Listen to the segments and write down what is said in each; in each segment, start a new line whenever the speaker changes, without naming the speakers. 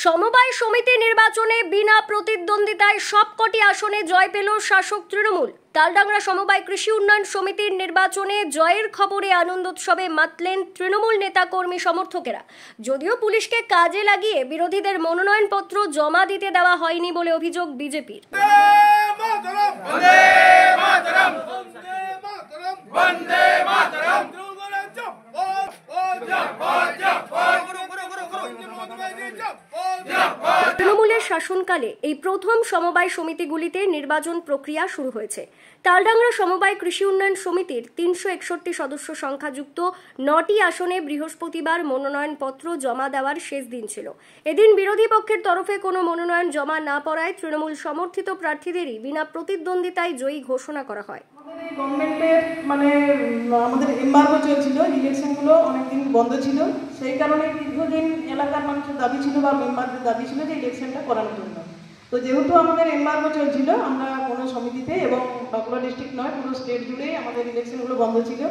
সমবায় সমিতি নির্বাচনে বিনা প্রতিদ্বন্দ্বিতায় সবকটি আসনে জয় পেল শাসক তৃণমূল। তালডাংরা সমবায় কৃষি উন্নয়ন সমিতির নির্বাচনে জয়ের খবরে আনন্দোৎসবে মাতলেন তৃণমূল নেতা কর্মী সমর্থকেরা। যদিও পুলিশকে কাজে লাগিয়ে বিরোধীদের মনোনয়নপত্র জমা দিতে দেওয়া হয়নি বলে অভিযোগ বিজেপির। তৃণমূলের শাসনকালে এই প্রথম সমবায় সমিতিগুলিতে নির্বাচন প্রক্রিয়া শুরু হয়েছে। তালডাংরা সমবায় কৃষি উন্নয়ন সমিতির 361 সদস্য সংখ্যাযুক্ত 9টি আসনে বৃহস্পতিবার মনোনয়নপত্র জমা দেওয়ার শেষ দিন ছিল। এদিন বিরোধী পক্ষের তরফে কোনো মনোনয়ন জমা না পড়ায় তৃণমূল সমর্থিত প্রার্থীদেরই বিনা প্রতিদ্বন্দ্বিতায় জয়ী ঘোষণা করা হয়।
গভর্নমেন্টের আমাদের এমবার্গো চলছিল, ইলেকশনগুলো অনেকদিন বন্ধ ছিল, সেই কারণে দীর্ঘদিন এলাকার মানুষের দাবি ছিল বা মেম্বারদের দাবি ছিল যে ইলেকশনটা করানোর জন্য। তো যেহেতু আমাদের এমবার্গো চলছিল, আমরা কোনো সমিতিতে এবং বাঁকুড়া ডিস্ট্রিক্ট নয় পুরো স্টেট জুড়েই আমাদের ইলেকশনগুলো বন্ধ ছিল,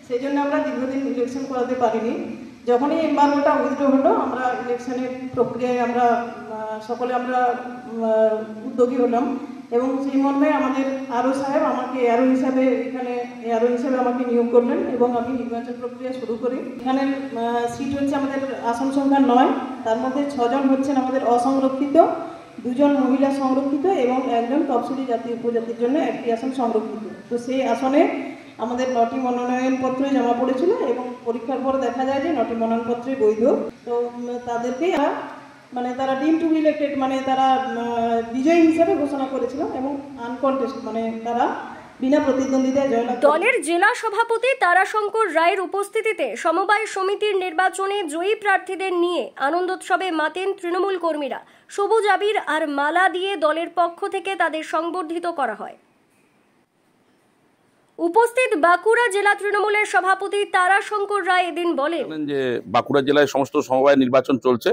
সেই জন্য আমরা দীর্ঘদিন ইলেকশন করাতে পারিনি। যখনই এমবার্গোটা উইথড্র হলো, আমরা ইলেকশনের প্রক্রিয়ায় আমরা সকলে উদ্যোগী হলাম এবং সেই মর্মে আমাদের আরও সাহেব আমাকে এআরও হিসাবে আমাকে নিয়োগ করলেন এবং আমি নির্বাচন প্রক্রিয়া শুরু করি। এখানে সিট হচ্ছে আমাদের আসন সংখ্যা 9, তার মধ্যে 6 জন হচ্ছেন আমাদের অসংরক্ষিত, 2 জন মহিলা সংরক্ষিত এবং 1 জন তফসিলি জাতি উপজাতির জন্য 1টি আসন সংরক্ষিত। তো সেই আসনে আমাদের 9টি মনোনয়নপত্রই জমা পড়েছিল এবং পরীক্ষার পর দেখা যায় যে 9টি মনোনয়নপত্রই বৈধ। তো তাদেরকেই তারা ডিম টু বি ইলেক্টেড, তারা বিজয়ী হিসেবে ঘোষণা করেছিল এবং আনকন্টেস্ট তারা বিনা প্রতিদ্বন্দ্বিতায় জয়লাভ। দলের
জেলা সভাপতি তারাশঙ্কর রায়ের উপস্থিতিতে সমবায় সমিতির নির্বাচনে জয়ী প্রার্থীদের নিয়ে আনন্দোৎসবে মাতেন তৃণমূল কর্মীরা। সবুজ আবির আর মালা দিয়ে দলের পক্ষ থেকে তাদের সংবর্ধিত করা হয়। উপস্থিত বাঁকুড়া জেলা তৃণমূলের সভাপতি তারাশঙ্কর রায় এদিন বলেন
যে বাঁকুড়া জেলায় সমস্ত সমবায় নির্বাচন চলছে,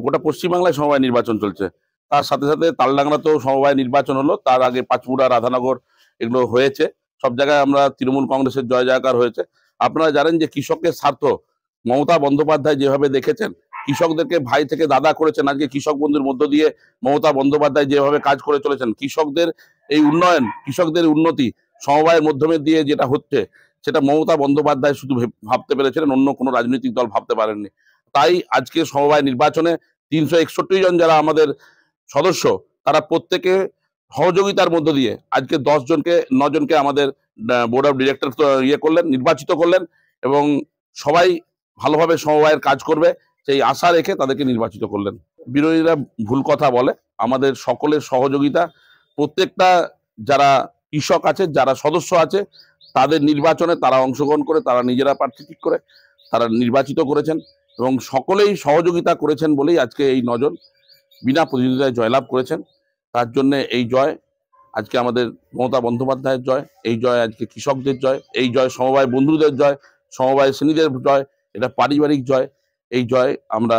গোটা পশ্চিমবাংলায় সমবায় নির্বাচন চলছে, তার সাথে সাথে তালডাংরাতেও সমবায় নির্বাচন হলো, তার আগে পাঁচপুরা, রাধানগর এগুলো হয়েছে। সব জায়গায় আমরা তৃণমূল কংগ্রেসের জয় জয়কার হয়েছে। আপনারা জানেন যে কৃষকের স্বার্থ মমতা বন্দ্যোপাধ্যায় যেভাবে দেখেছেন, কৃষকদেরকে ভাই থেকে দাদা করেছেন, আজকে কৃষক বন্ধুর মধ্য দিয়ে মমতা বন্দ্যোপাধ্যায় যেভাবে কাজ করে চলেছেন, কৃষকদের এই উন্নয়ন, কৃষকদের উন্নতি সমবায়ের মাধ্যমে দিয়ে যেটা হচ্ছে, সেটা মমতা বন্দ্যোপাধ্যায় শুধু ভাবতে পেরেছিলেন, অন্য কোনো রাজনৈতিক দল ভাবতে পারেননি। তাই আজকে সমবায় নির্বাচনে 361 জন যারা আমাদের সদস্য, তারা প্রত্যেকে সহযোগিতার মধ্য দিয়ে আজকে 9 জনকে আমাদের বোর্ড অফ ডিরেক্টর নির্বাচিত করলেন এবং সবাই ভালোভাবে সমবায়ের কাজ করবে সেই আশা রেখে তাদেরকে নির্বাচিত করলেন। বিরোধীরা ভুল কথা বলে, আমাদের সকলের সহযোগিতা, প্রত্যেকটা যারা কৃষক আছে, যারা সদস্য আছে, তাদের নির্বাচনে তারা অংশগ্রহণ করে, তারা নিজেরা প্রার্থী ঠিক করে তারা নির্বাচিত করেছেন এবং সকলেই সহযোগিতা করেছেন বলেই আজকে এই 9 জন বিনা প্রতিদ্বন্দ্বিতায় জয়লাভ করেছেন। তার জন্য এই জয় আজকে আমাদের মমতা বন্দ্যোপাধ্যায়ের জয়, এই জয় আজকে কৃষকদের জয়, এই জয় সমবায় বন্ধুদের জয়, সমবায় শ্রেণীদের জয়, এটা পারিবারিক জয়। এই জয় আমরা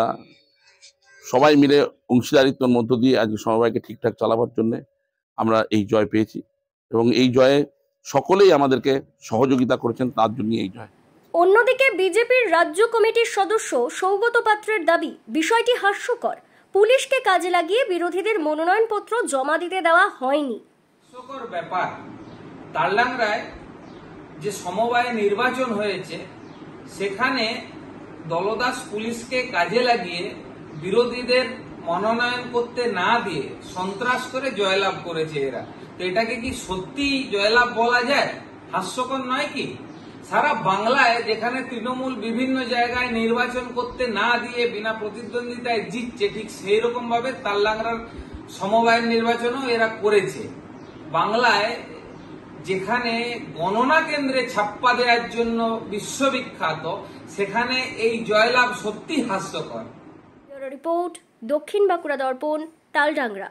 সবাই মিলে অংশীদারিত্বের মধ্য দিয়ে আজকে সমবায়কে ঠিকঠাক চালাবার জন্য আমরা এই জয় পেয়েছি এবং এই জয়ে সকলেই আমাদেরকে সহযোগিতা করেছেন, তার জন্য এই জয়।
অন্যদিকে বিজেপির রাজ্য কমিটির সদস্য সৌগত পাত্রের দাবি, বিষয়টি হাস্যকর, পুলিশকে কাজে লাগিয়ে বিরোধীদের মনোনয়নপত্র জমা দিতে দেওয়া হয়নি।
হাস্যকর ব্যাপার, তালডাংরায় যে সমবায় নির্বাচন হয়েছে সেখানে দলদাস পুলিশকে কাজে লাগিয়ে বিরোধীদের মনোনয়ন করতে না দিয়ে সন্ত্রাস করে জয়লাভ করেছে এরা। তো এটাকে কি সত্যি জয়লাভ বলা যায়? হাস্যকর নয় কি? সারা বাংলায় যেখানে তৃণমূল বিভিন্ন জায়গায় নির্বাচন করতে না দিয়ে বিনা প্রতিদ্বন্দ্বিতায় জিতছে, ঠিক সেই রকম ভাবে তালডাংরার সমবায়ের নির্বাচনও এরা করেছে। বাংলায় যেখানে গণনা কেন্দ্রে ছাপ্পা দেওয়ার জন্য বিশ্ববিখ্যাত, সেখানে এই জয়লাভ সত্যি হাস্যকর।
রিপোর্ট, দক্ষিণ বাঁকুড়া দর্পণ, তালডাংরা।